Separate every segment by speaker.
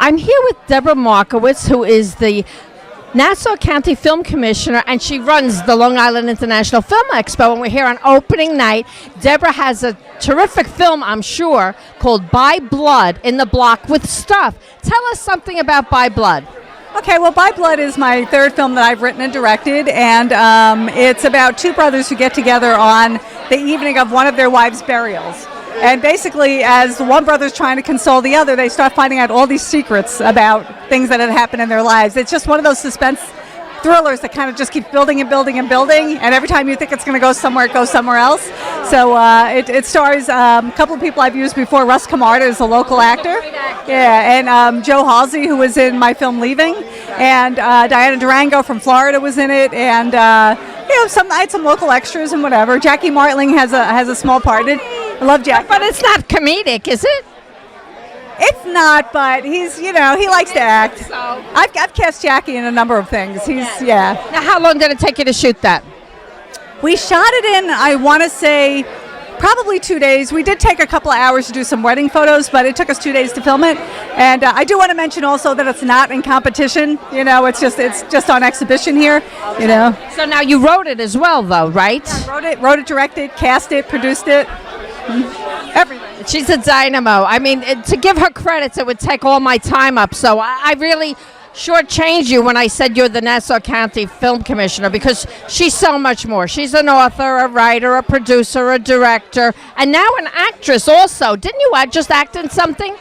Speaker 1: I'm here with Debra Markowitz, who is the Nassau County Film Commissioner, and she runs the Long Island International Film Expo, and we're here on opening night. Debra has a terrific film, I'm sure, called By Blood in the Block with Stuff. Tell us something about By Blood.
Speaker 2: Okay, well, By Blood is my third film that I've written and directed, and it's about two brothers who get together on the evening of one of their wives' burials. And basically, as one brother's trying to console the other, they start finding out all these secrets about things that had happened in their lives. It's just one of those suspense thrillers that kind of just keep building and building and building, and every time you think it's going to go somewhere, it goes somewhere else. So it stars a couple of people I've used before. Russ Camarda is a local actor. Yeah, and Joe Halsey, who was in my film Leaving, and Diana Durango from Florida was in it, and I had some local extras and whatever. Jackie Martling has a small part in it. I love Jackie.
Speaker 1: But it's not comedic, is it?
Speaker 2: It's not, but he's, he likes to act. So. I've cast Jackie in a number of things. Yeah.
Speaker 1: Now, how long did it take you to shoot that?
Speaker 2: We shot it in, I want to say, probably 2 days. We did take a couple of hours to do some wedding photos, but it took us 2 days to film it. And I do want to mention also that it's not in competition. It's just on exhibition here.
Speaker 1: So now you wrote it as well, though, right?
Speaker 2: Yeah, wrote it, directed, cast it, produced it. Everything.
Speaker 1: She's a dynamo. I mean, to give her credits, it would take all my time up. So I really shortchanged you when I said you're the Nassau County Film Commissioner, because she's so much more. She's an author, a writer, a producer, a director, and now an actress also. Didn't you just act in something?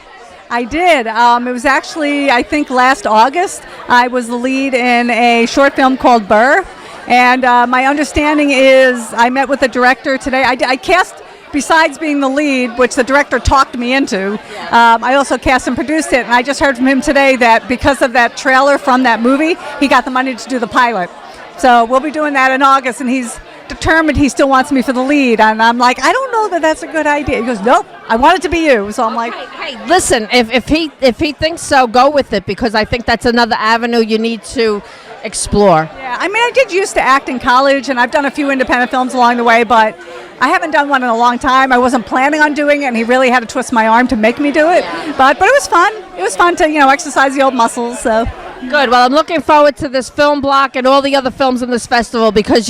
Speaker 2: I did. It was actually, I think, last August. I was the lead in a short film called Burr. And my understanding is I met with the director today. I cast... Besides being the lead, which the director talked me into, I also cast and produced it. And I just heard from him today that because of that trailer from that movie, he got the money to do the pilot. So we'll be doing that in August, and he's determined he still wants me for the lead. And I'm like, I don't know that that's a good idea. He goes, nope, I want it to be you. So I'm like,
Speaker 1: hey, listen, if he thinks so, go with it, because I think that's another avenue you need to explore.
Speaker 2: Yeah, I mean, I did used to act in college, and I've done a few independent films along the way, but I haven't done one in a long time. I wasn't planning on doing it, and he really had to twist my arm to make me do it. Yeah. But it was fun. It was fun to, exercise the old muscles, so.
Speaker 1: Good. Well, I'm looking forward to this film block and all the other films in this festival, because,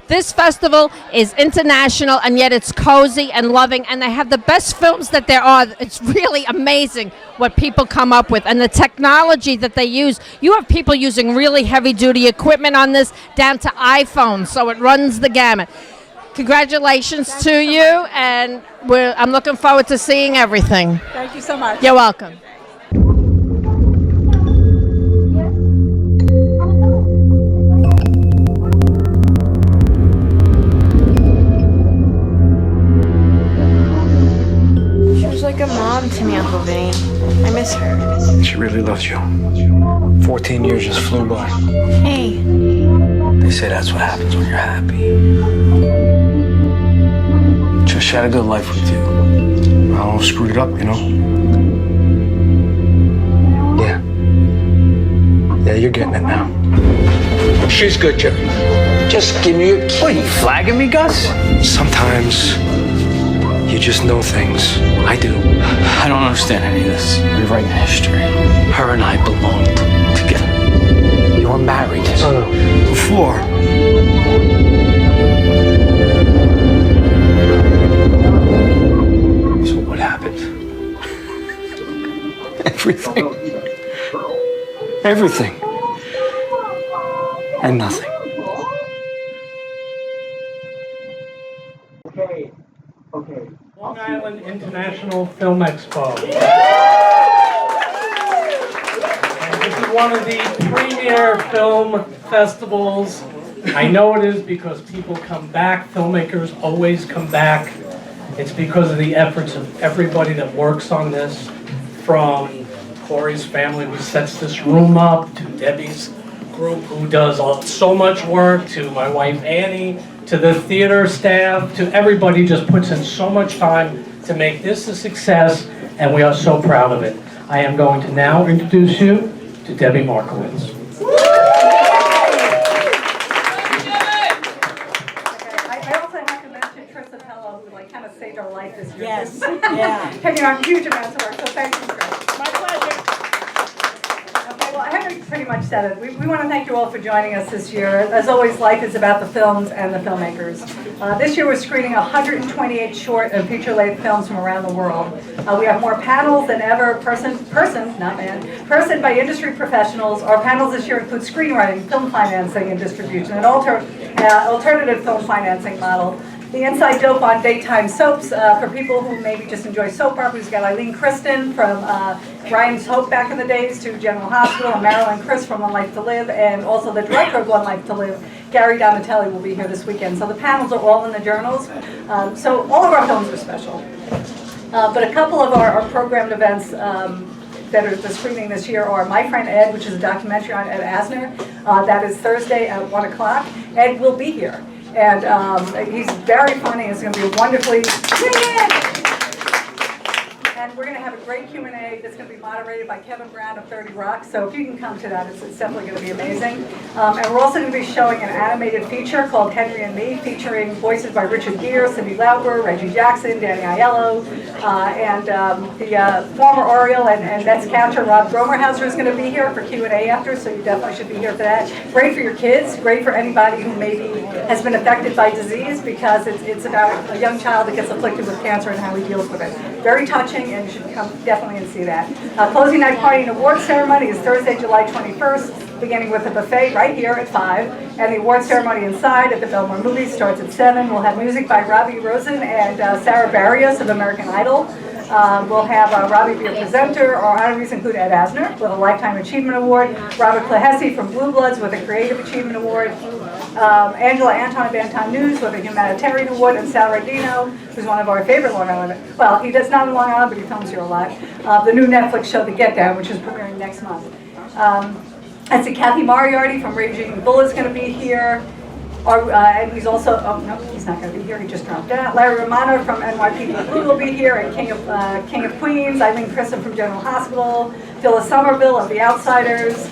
Speaker 1: this festival is international, and yet it's cozy and loving, and they have the best films that there are. It's really amazing what people come up with, and the technology that they use. You have people using really heavy-duty equipment on this, down to iPhones, so it runs the gamut. Congratulations to you, and I'm looking forward to seeing everything.
Speaker 2: Thank you so much.
Speaker 1: You're welcome.
Speaker 3: She was like a mom to me, Uncle Vinny. I miss her.
Speaker 4: She really loves you. 14 years just flew by.
Speaker 3: Hey.
Speaker 4: They say that's what happens when you're happy. Just had a good life with you. I almost screwed it up, Yeah. Yeah, you're getting it now.
Speaker 5: She's good, Jim. Just give me a key.
Speaker 4: What, are you flagging me, Gus? Sometimes you just know things. I do.
Speaker 5: I don't understand any of this.
Speaker 4: Rewriting history.
Speaker 5: Her and I belonged together. You were married.
Speaker 4: Before. So what happened? Everything. Everything. And nothing.
Speaker 6: Okay. Long Island International Film Expo. And this is one of the premier film festivals. I know it is because people come back, filmmakers always come back. It's because of the efforts of everybody that works on this, from Corey's family who sets this room up, to Debbie's group who does so much work, to my wife Annie, to the theater staff, to everybody just puts in so much time to make this a success, and we are so proud of it. I am going to now introduce you to Debbie Markowitz.
Speaker 2: I also have to mention Tristan Hello, who kind of saved our life this year.
Speaker 7: Yes, yeah.
Speaker 2: Taking on huge amounts of work, so thank you, Chris.
Speaker 7: My pleasure.
Speaker 2: pretty much said it. We want to thank you all for joining us this year. As always, LIIFE is about the films and the filmmakers. This year we're screening 128 short and feature-length films from around the world. We have more panels than ever, person by industry professionals. Our panels this year include screenwriting, film financing and distribution, an alternative film financing model. The inside dope on daytime soaps for people who maybe just enjoy soap operas. We've got Eileen Kristen from Ryan's Hope back in the days to General Hospital, and Marilyn Chris from One Life to Live, and also the director of One Life to Live, Gary Donatelli, will be here this weekend. So the panels are all in the journals. So all of our films are special. But a couple of our programmed events that are the screening this year are My Friend Ed, which is a documentary on Ed Asner. That is Thursday at 1 o'clock. Ed will be here. And he's very funny. It's going to be a wonderfully... And we're going to have a great Q&A that's going to be moderated by Kevin Brown of 30 Rock. So if you can come to that, it's definitely going to be amazing. And we're also going to be showing an animated feature called Henry and Me, featuring voices by Richard Gere, Cindy Lauper, Reggie Jackson, Danny Aiello, and the former Oriole and Mets catcher Rob Gromerhauser is going to be here for Q&A after, so you definitely should be here for that. Great for your kids, great for anybody who maybe has been affected by disease, because it's about a young child that gets afflicted with cancer and how he deals with it. Very touching, and you should come definitely and see that. Closing night party and awards ceremony is Thursday, July 21st, beginning with a buffet right here at 5, and the awards ceremony inside at the Bellmore Movies starts at 7. We'll have music by Robbie Rosen and Sarah Barrios of American Idol. We'll have Robbie be a presenter. Our honorees include Ed Asner with a Lifetime Achievement Award, Robert Clahessy from Blue Bloods with a Creative Achievement Award, Angela Anton of Anton News with a Humanitarian Award, and Sal Radino, who's one of our favorite Long Island, well, he does not in Long Island, but he films here a lot, the new Netflix show, The Get Down, which is premiering next month. I see Kathy Moriarty from Raging Bull is going to be here. And he's also, oh no, he's not going to be here, he just dropped out. Larry Romano from NYPD Blue will be here, and King of Queens, Eileen Christen from General Hospital, Phyllis Somerville of The Outsiders.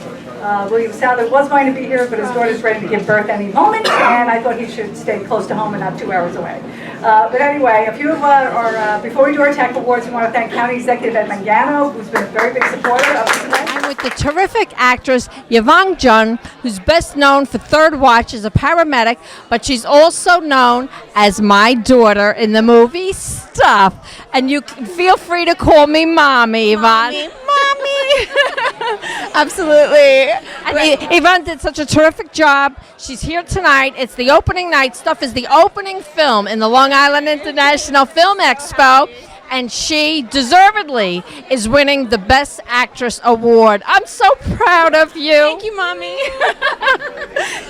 Speaker 2: William Souther was going to be here, but his daughter's ready to give birth any moment, and I thought he should stay close to home and not 2 hours away. But anyway, a few of our, before we do our tech awards, we want to thank County Executive Ed Mangano, who's been a very big supporter of us tonight.
Speaker 1: And with the terrific actress Yvonne Jung, who's best known for Third Watch as a paramedic, but she's also known as my daughter in the movie Stuff. And you can feel free to call me Mommy, Yvonne. Mommy.
Speaker 7: Absolutely.
Speaker 1: And Yvonne did such a terrific job. She's here tonight. It's the opening night. Stuff is the opening film in the Long Island International Film Expo, and she deservedly is winning the Best Actress Award. I'm so proud of you.
Speaker 7: Thank you, Mommy.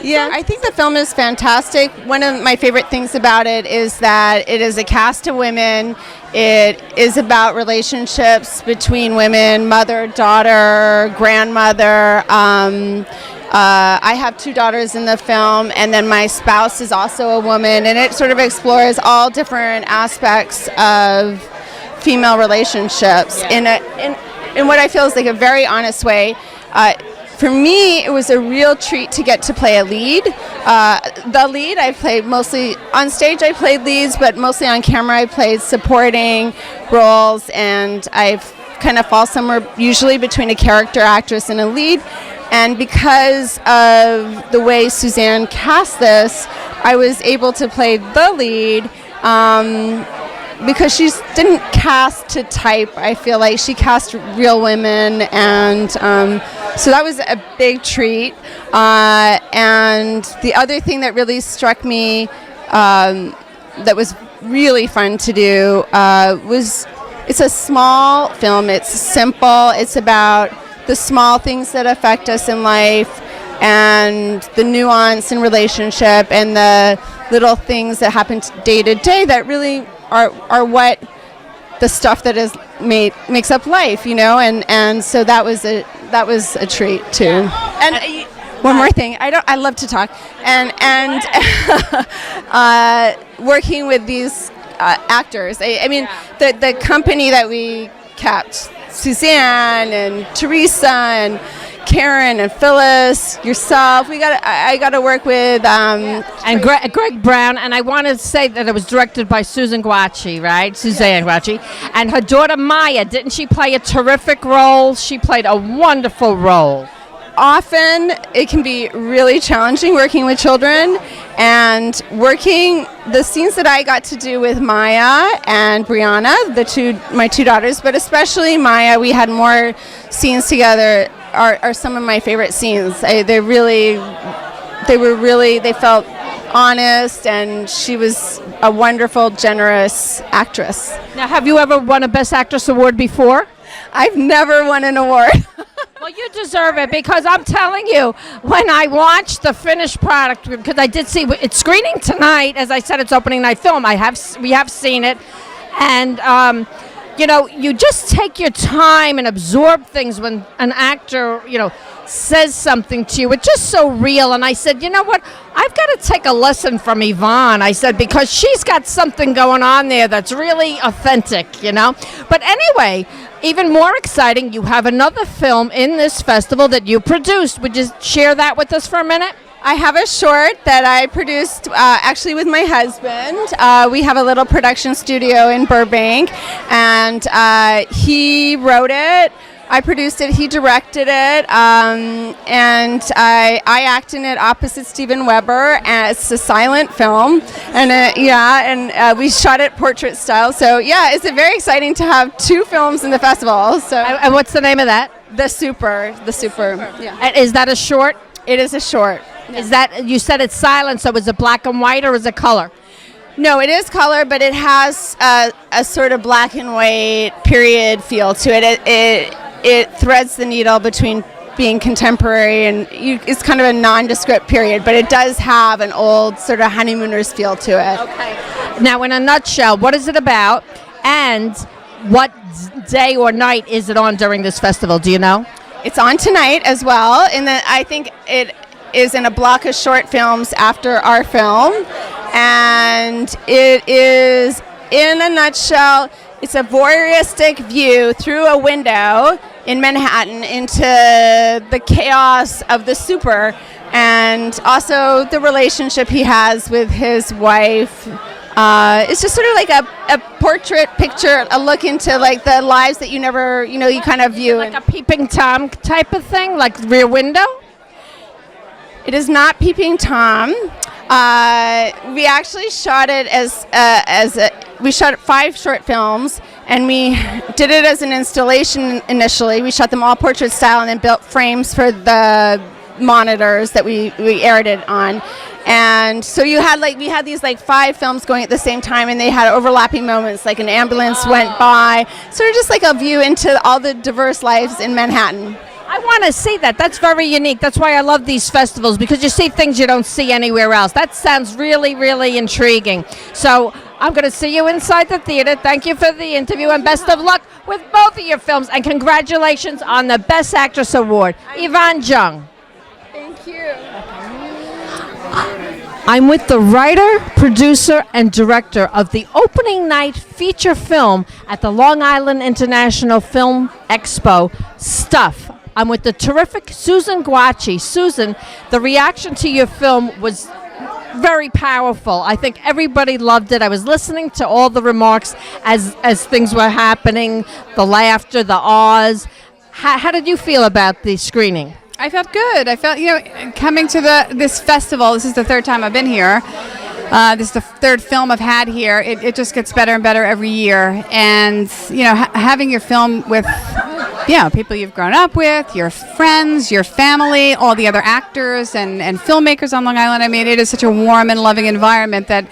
Speaker 7: Yeah, I think the film is fantastic. One of my favorite things about it is that it is a cast of women. It is about relationships between women, mother, daughter, grandmother. I have 2 daughters in the film, and then my spouse is also a woman, and it sort of explores all different aspects of female relationships in what I feel is like a very honest way. For me, it was a real treat to get to play a lead. The lead I played mostly on stage. I played leads, but mostly on camera I played supporting roles, and I've kind of fall somewhere usually between a character actress and a lead. And because of the way Suzanne cast this, I was able to play the lead. Because she didn't cast to type, I feel like she cast real women, and so that was a big treat. And the other thing that really struck me that was really fun to do was, it's a small film, it's simple, it's about the small things that affect us in life, and the nuance in relationship, and the little things that happen day to day that really are what the stuff that is makes up life, you know, and so that was a treat too. And one more thing, I love to talk, and working with these actors. I mean, the company that we kept, Suzanne and Teresa and Karen and Phyllis, yourself. I got to work with
Speaker 1: and Greg Brown, and I want to say that it was directed by Suzanne Guacci, right? Suzanne Guacci, and her daughter Maya. Didn't she play a terrific role? She played a wonderful role.
Speaker 7: often it can be really challenging working with children, and working the scenes that I got to do with Maya and Brianna, my two daughters, but especially Maya, we had more scenes together, are some of my favorite scenes. They felt honest, and she was a wonderful, generous actress.
Speaker 1: Now, have you ever won a Best Actress award before?
Speaker 7: I've never won an award.
Speaker 1: Well, you deserve it, because I'm telling you, when I watched the finished product, because I did see it's screening tonight, as I said, it's opening night film. We have seen it, and you just take your time and absorb things when an actor, says something to you. It's just so real. And I said, you know what? I've got to take a lesson from Yvonne. I said, because she's got something going on there that's really authentic, But anyway, even more exciting, you have another film in this festival that you produced. Would you share that with us for a minute?
Speaker 7: I have a short that I produced actually with my husband. We have a little production studio in Burbank, and he wrote it. I produced it, he directed it, and I act in it opposite Steven Weber, and it's a silent film, and we shot it portrait style. So it's very exciting to have two films in the festival. So
Speaker 1: and what's the name of that?
Speaker 7: The Super. Yeah.
Speaker 1: And is that a short?
Speaker 7: It is a short.
Speaker 1: Is that, you said it's silent, so is it black and white or is it color?
Speaker 7: No, it is color, but it has a sort of black and white period feel to it. It threads the needle between being contemporary and it's kind of a nondescript period, but it does have an old sort of honeymooners feel to it.
Speaker 1: Okay. Now, in a nutshell, what is it about, and what day or night is it on during this festival? Do you know?
Speaker 7: It's on tonight as well, and I think it is in a block of short films after our film, and it is, in a nutshell, it's a voyeuristic view through a window in Manhattan into the chaos of the super, and also the relationship he has with his wife. It's just sort of like a portrait picture, a look into like the lives that you never, you kind of view.
Speaker 1: Like a Peeping Tom type of thing, like Rear Window?
Speaker 7: It is not Peeping Tom. We actually shot it we shot 5 short films, and we did it as an installation initially. We shot them all portrait style and then built frames for the monitors that we aired it on. And so we had these 5 films going at the same time, and they had overlapping moments, like an ambulance went by, sort of just like a view into all the diverse lives in Manhattan.
Speaker 1: I want to see that. That's very unique. That's why I love these festivals, because you see things you don't see anywhere else. That sounds really, really intriguing. So I'm going to see you inside the theater. Thank you for the interview, and best of luck with both of your films, and congratulations on the Best Actress Award. Yvonne Jung.
Speaker 7: Thank you.
Speaker 1: I'm with the writer, producer, and director of the opening night feature film at the Long Island International Film Expo, Stuff. I'm with the terrific Suzanne Guacci. Susan, the reaction to your film was very powerful. I think everybody loved it. I was listening to all the remarks as things were happening, the laughter, the awes. How did you feel about the screening?
Speaker 8: I felt good. I felt, coming to this festival, this is the 3rd time I've been here. This is the 3rd film I've had here. It just gets better and better every year. And, having your film with, people you've grown up with, your friends, your family, all the other actors and filmmakers on Long Island. I mean, it is such a warm and loving environment that,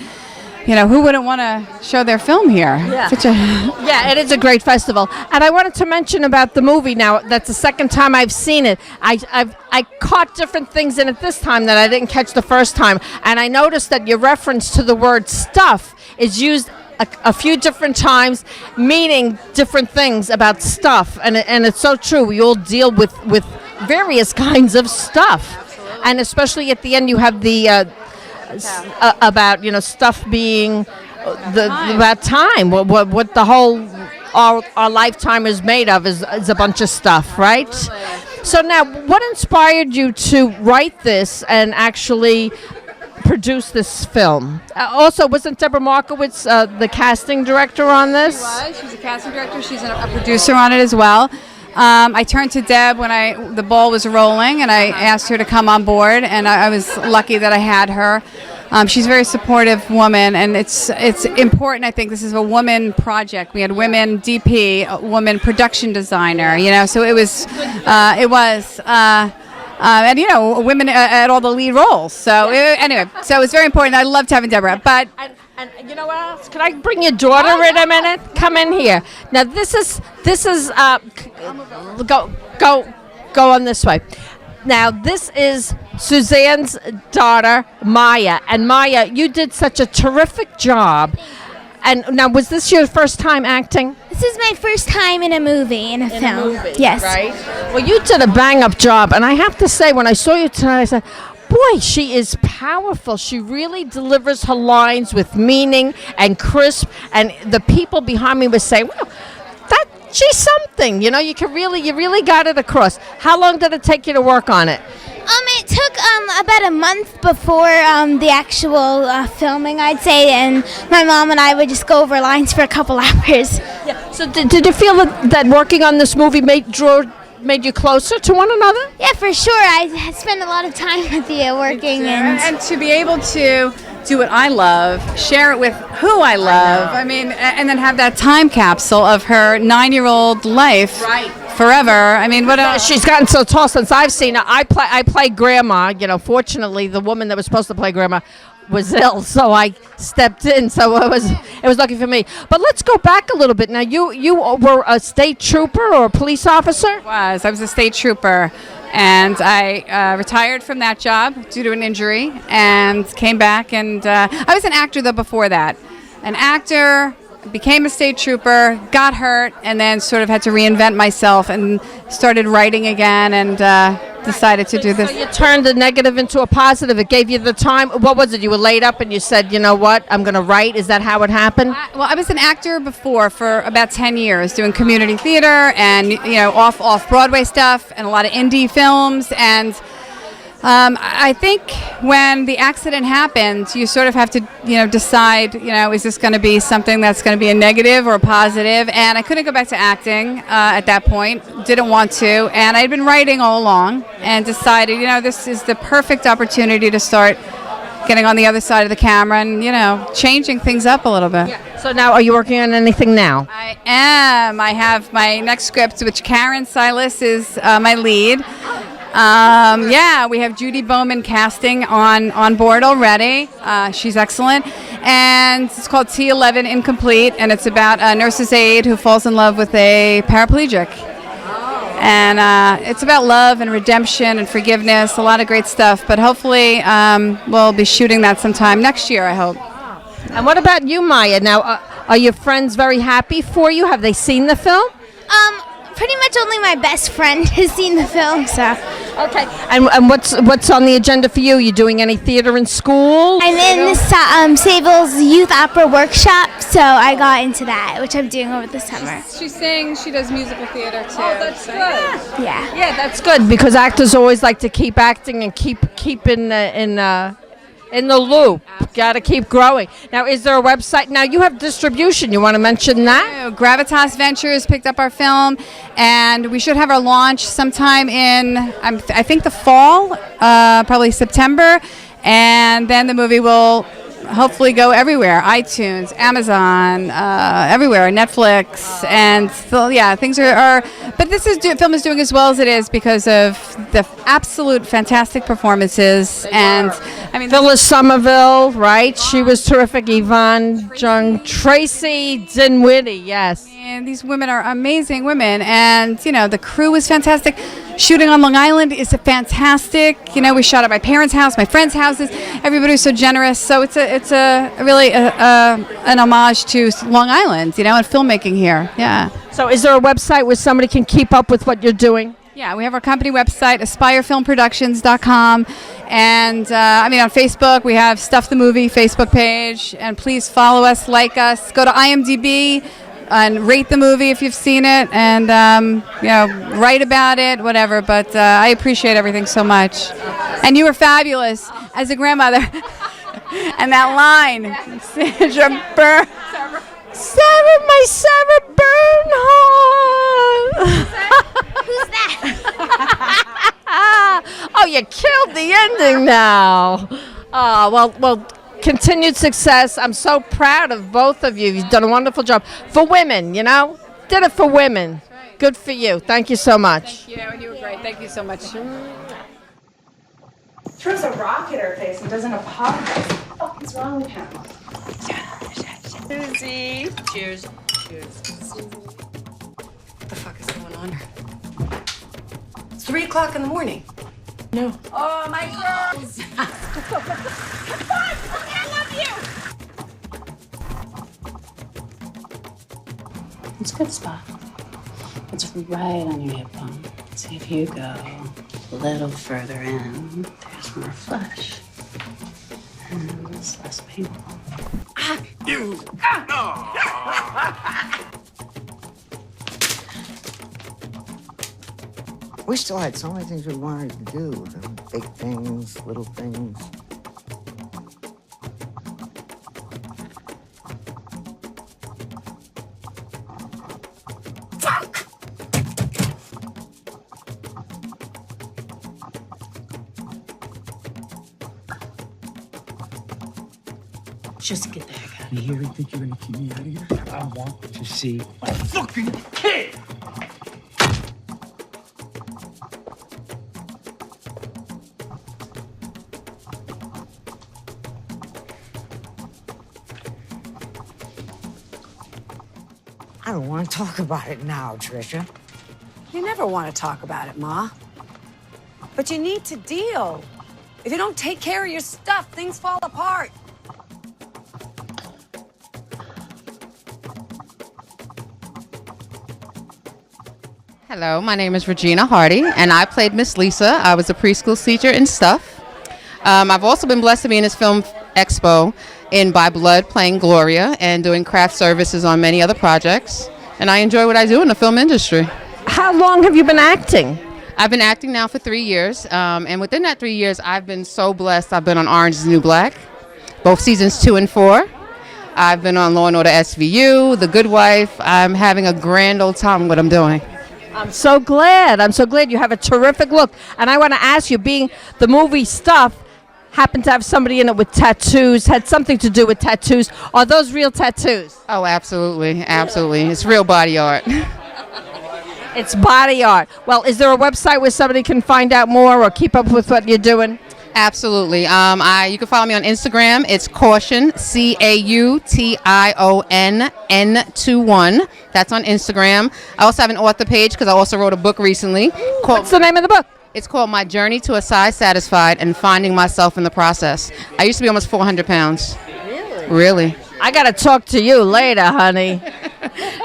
Speaker 8: who wouldn't want to show their film here?
Speaker 1: Yeah. It is a great festival. And I wanted to mention about the movie now. That's the 2nd time I've seen it. I caught different things in it this time that I didn't catch the first time. And I noticed that your reference to the word stuff is used a few different times, meaning different things about stuff. And it's so true. We all deal with various kinds of stuff. Absolutely. And especially at the end, you have the... about stuff being about time, what the whole our lifetime is made of is a bunch of stuff, right? Absolutely. So now, what inspired you to write this and actually produce this film? Also, wasn't Debra Markowitz the casting director on this?
Speaker 8: She's a casting director. She's a producer on it as well. I turned to Deb when the ball was rolling, and I asked her to come on board, and I was lucky that I had her. She's a very supportive woman, and it's important. I think this is a woman project. We had women DP, a woman production designer. So it was, and women at all the lead roles. So anyway, so it was very important. I loved having Deborah, but.
Speaker 1: And you know what else? Can I bring your daughter in a minute? Come in here. Now this is go on this way. Now this is Suzanne's daughter, Maya. And Maya, you did such a terrific job. And now, was this your first time acting?
Speaker 9: This is my first time in a movie, in a film. Yes.
Speaker 1: Right? Well, you did a bang-up job. And I have to say, when I saw you tonight, I said, boy, she is powerful. She really delivers her lines with meaning and crisp. And the people behind me were saying, well, she's something. You really got it across. How long did it take you to work on it?
Speaker 9: It took about a month before the actual filming, I'd say, and my mom and I would just go over lines for a couple hours.
Speaker 1: Yeah. So did you feel that working on this movie made you closer to one another?
Speaker 9: Yeah, for sure. I spent a lot of time with you working.
Speaker 8: And to be able to do what I love, share it with who I love, and then have that time capsule of her 9-year-old life. Right. Forever. What else?
Speaker 1: She's gotten so tall since I've seen her. I play Grandma. Fortunately, the woman that was supposed to play Grandma was ill, so I stepped in. So it was lucky for me. But let's go back a little bit. Now, you were a state trooper or a police officer?
Speaker 8: I was a state trooper, and I retired from that job due to an injury, and came back. And I was an actor though before that. An actor. Became a state trooper, got hurt, and then sort of had to reinvent myself and started writing again, and decided to do this.
Speaker 1: So you turned a negative into a positive. It gave you the time. What was it? You were laid up and you said, you know what, I'm going to write. Is that how it happened?
Speaker 8: I was an actor before for about 10 years, doing community theater and off-Broadway stuff and a lot of indie films. And I think when the accident happened, you sort of have to, decide, is this going to be something that's going to be a negative or a positive? And I couldn't go back to acting at that point, didn't want to. And I'd been writing all along and decided, this is the perfect opportunity to start getting on the other side of the camera and, changing things up a little bit.
Speaker 1: Yeah. So now, are you working on anything now?
Speaker 8: I am. I have my next script, which Karen Silas is my lead. We have Judy Bowman casting on board already. She's excellent. And it's called T11 Incomplete, and it's about a nurse's aide who falls in love with a paraplegic. And it's about love and redemption and forgiveness, a lot of great stuff. But hopefully we'll be shooting that sometime next year, I hope.
Speaker 1: And what about you, Maya? Now, are your friends very happy for you? Have they seen the film?
Speaker 9: Pretty much only my best friend has seen the film, so.
Speaker 1: Okay. And what's on the agenda for you? You doing any theater in school?
Speaker 9: I'm in this Sable's youth opera workshop, so I got into that, which I'm doing over the summer.
Speaker 8: She sings. She does musical theater too.
Speaker 1: Oh, that's good.
Speaker 9: Yeah.
Speaker 1: Yeah, that's good because actors always like to keep acting and keep in the loop. Got to keep growing. Now, is there a website? Now, you have distribution. You want to mention that?
Speaker 8: Gravitas Ventures picked up our film, and we should have our launch sometime in, I think, the fall, probably September, and then the movie will hopefully go everywhere, iTunes, Amazon, everywhere, Netflix, and so, yeah, things are but film is doing as well as it is because of the absolute fantastic performances. And
Speaker 1: Phyllis Somerville, right? She was terrific. Yvonne Jung, Tracy Dinwiddie, yes.
Speaker 8: And these women are amazing women, and the crew is fantastic. Shooting on Long Island is fantastic. We shot at my parents' house, my friends' houses. Everybody was so generous. So it's a really an homage to Long Island, and filmmaking here. Yeah.
Speaker 1: So is there a website where somebody can keep up with what you're doing?
Speaker 8: Yeah, we have our company website, aspirefilmproductions.com. And, on Facebook, we have Stuff the Movie Facebook page. And please follow us, like us. Go to IMDb and rate the movie if you've seen it. And, write about it, whatever. But I appreciate everything so much. And you were fabulous as a grandmother. And that line, Sarah, my Sarah Bernhardt.
Speaker 9: Who's that?
Speaker 1: Oh, you killed the ending now. Well, continued success. I'm so proud of both of you. You've done a wonderful job. For women, you know? Did it for women. Right. Good for you. Thank you so much.
Speaker 8: Thank you, and you were great. Thank you so much.
Speaker 3: Throws a rock at her face and doesn't apologize. What is wrong with him?
Speaker 10: Susie. Cheers. Cheers. What the fuck is going on? It's 3 o'clock in the morning. No.
Speaker 3: Oh, my girls!
Speaker 10: Come on! I love you! It's a good spot. It's right on your hip bone. See if you go a little further in, there's more flesh. And it's less painful.
Speaker 11: We still had so many things we wanted to do. Big things, little things.
Speaker 10: Fuck! Just get the heck out of here.
Speaker 5: You really think you're gonna keep me out of here? I want to see my fucking kid!
Speaker 11: I don't want to talk about it now, Tricia.
Speaker 10: You never want to talk about it, Ma. But you need to deal. If you don't take care of your stuff, things fall apart.
Speaker 12: Hello, my name is Regina Hardy, and I played Miss Lisa. I was a preschool teacher in Stuff. I've also been blessed to be in this film Expo in By Blood, playing Gloria, and doing craft services on many other projects. And I enjoy what I do in the film industry.
Speaker 1: How long have you been acting?
Speaker 12: I've been acting now for 3 years, and within that 3 years, I've been so blessed. I've been on Orange is the New Black, both seasons 2 and 4. I've been on Law & Order SVU, The Good Wife. I'm having a grand old time with what I'm doing.
Speaker 1: I'm so glad. I'm so glad you have a terrific look. And I want to ask you, being the movie Stuff happened to have somebody in it with tattoos, had something to do with tattoos. Are those real tattoos?
Speaker 12: Oh, absolutely. Absolutely. It's real body art.
Speaker 1: It's body art. Well, is there a website where somebody can find out more or keep up with what you're doing?
Speaker 12: Absolutely. You can follow me on Instagram. It's Caution, CAUTIONN21. That's on Instagram. I also have an author page because I also wrote a book recently.
Speaker 1: What's the name of the book?
Speaker 12: It's called My Journey to a Size Satisfied and Finding Myself in the Process. I used to be almost 400 pounds. Really?
Speaker 1: I got to talk to you later, honey.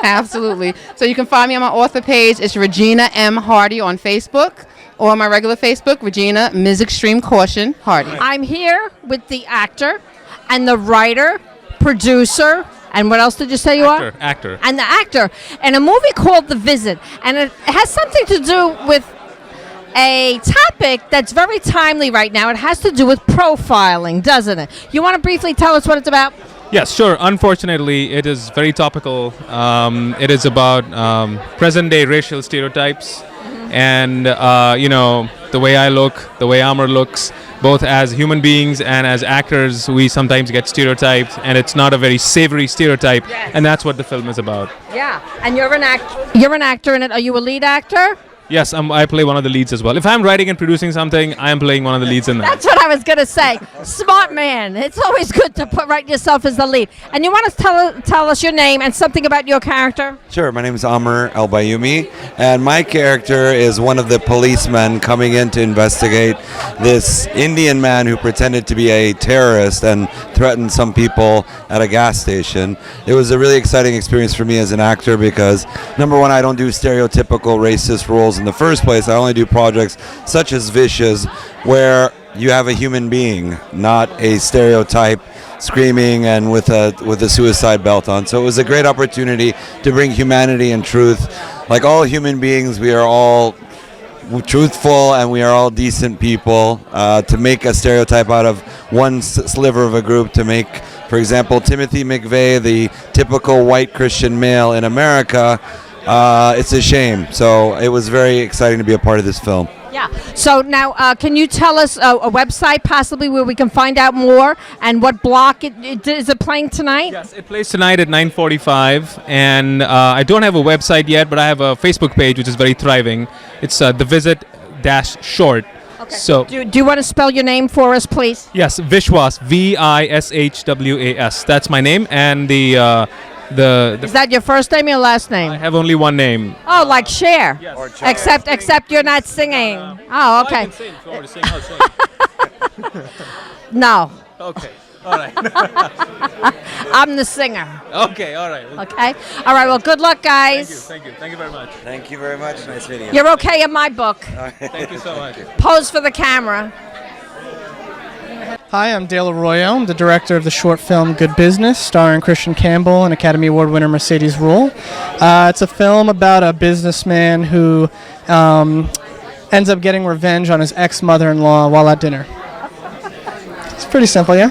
Speaker 12: Absolutely. So you can find me on my author page. It's Regina M. Hardy on Facebook, or my regular Facebook, Regina Ms. Extreme Caution Hardy.
Speaker 1: I'm here with the actor and the writer, producer, and what else did you say you are?
Speaker 13: Actor.
Speaker 1: And the actor in a movie called The Visit. And it has something to do with a topic that's very timely right now. It has to do with profiling, doesn't it? You want to briefly tell us what it's about?
Speaker 13: Yes, sure. Unfortunately, it is very topical. It is about present-day racial stereotypes, and the way I look, the way Amr looks, both as human beings and as actors, we sometimes get stereotyped, and it's not a very savory stereotype. Yes. And that's what the film is about.
Speaker 1: Yeah, and you're an actor in it. Are you a lead actor?
Speaker 13: Yes, I play one of the leads as well. If I'm writing and producing something, I am playing one of the leads in that.
Speaker 1: That's what I was going to say. Smart man. It's always good to write yourself as the lead. And you want to tell us your name and something about your character?
Speaker 14: Sure. My name is Amr El-Bayoumi, and my character is one of the policemen coming in to investigate this Indian man who pretended to be a terrorist and threatened some people at a gas station. It was a really exciting experience for me as an actor because, number one, I don't do stereotypical racist roles in the first place. I only do projects such as Vicious, where you have a human being, not a stereotype screaming and with a suicide belt on. So it was a great opportunity to bring humanity and truth. Like all human beings, we are all truthful and we are all decent people. To make a stereotype out of one sliver of a group, to make, for example, Timothy McVeigh, the typical white Christian male in America, it's a shame. So it was very exciting to be a part of this film.
Speaker 1: Yeah. So now, can you tell us a website possibly where we can find out more, and what block is it playing tonight?
Speaker 13: Yes, it plays tonight at 9:45, and I don't have a website yet, but I have a Facebook page which is very thriving. It's The Visit-Short.
Speaker 1: Okay.
Speaker 13: So
Speaker 1: do you want to spell your name for us, please?
Speaker 13: yes, Vishwas, Vishwas. That's my name, and the
Speaker 1: Is that your first name or your last name?
Speaker 13: I have only one name.
Speaker 1: Oh, like Cher.
Speaker 13: Yes. Or
Speaker 1: Except you're not singing. Oh, okay.
Speaker 13: I can sing. If you want to sing, I'll sing.
Speaker 1: No.
Speaker 13: Okay. All right.
Speaker 1: I'm the singer.
Speaker 13: Okay. All right.
Speaker 1: Okay. All right. Well, good luck, guys.
Speaker 13: Thank you. Thank you very much.
Speaker 14: Thank you very much. Nice video.
Speaker 1: You're okay in my book.
Speaker 13: Thank you so much.
Speaker 1: Pose for the camera.
Speaker 15: Hi, I'm Dale Arroyo. I'm the director of the short film Good Business, starring Christian Campbell and Academy Award winner Mercedes Ruehl. It's a film about a businessman who ends up getting revenge on his ex-mother-in-law while at dinner. It's pretty simple, yeah?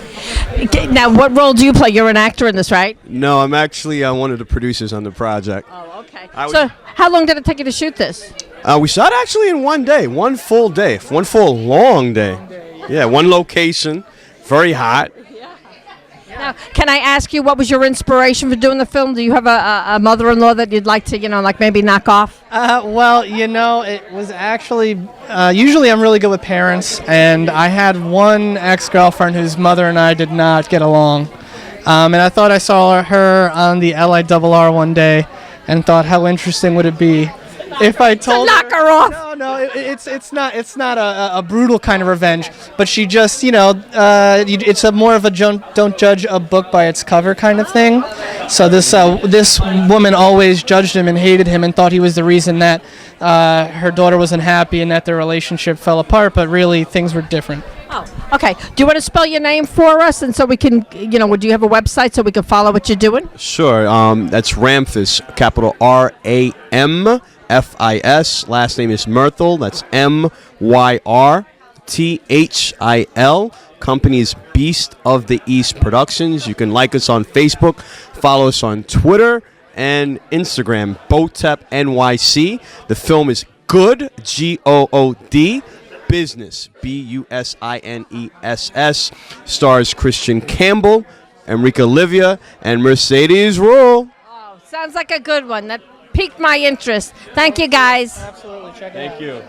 Speaker 1: Okay, now, what role do you play? You're an actor in this, right?
Speaker 16: No, I'm actually one of the producers on the project.
Speaker 1: Oh, okay.
Speaker 16: I
Speaker 1: So, how long did it take you to shoot this?
Speaker 16: We shot actually in one day, one full long day. Yeah, one location, very hot.
Speaker 1: Now, can I ask you, what was your inspiration for doing the film? Do you have a mother-in-law that you'd like to, like maybe knock off?
Speaker 15: Well, it was actually, usually I'm really good with parents, and I had one ex-girlfriend whose mother and I did not get along. And I thought I saw her on the LIRR one day and thought, how interesting would it be if I told
Speaker 1: knock her off?
Speaker 15: No, it's not a brutal kind of revenge, but she just, it's more of a don't judge a book by its cover kind of thing. So this woman always judged him and hated him and thought he was the reason that her daughter wasn't happy and that their relationship fell apart, but really things were different.
Speaker 1: Oh, okay. Do you want to spell your name for us, and so we can, do you have a website so we can follow what you're doing?
Speaker 16: Sure, that's Ramphis, capital RAMFIS. Last name is Myrtle. That's MYRTHIL. Company is Beast of the East Productions. You can like us on Facebook, follow us on Twitter and Instagram, BOTEP NYC. The film is Good, GOOD. Business, BUSINESS. Stars Christian Campbell, Enrique Olivia, and Mercedes Ruehl.
Speaker 1: Oh, sounds like a good one. That piqued my interest. Thank you, guys.
Speaker 15: Absolutely. Check it out.
Speaker 16: Thank you.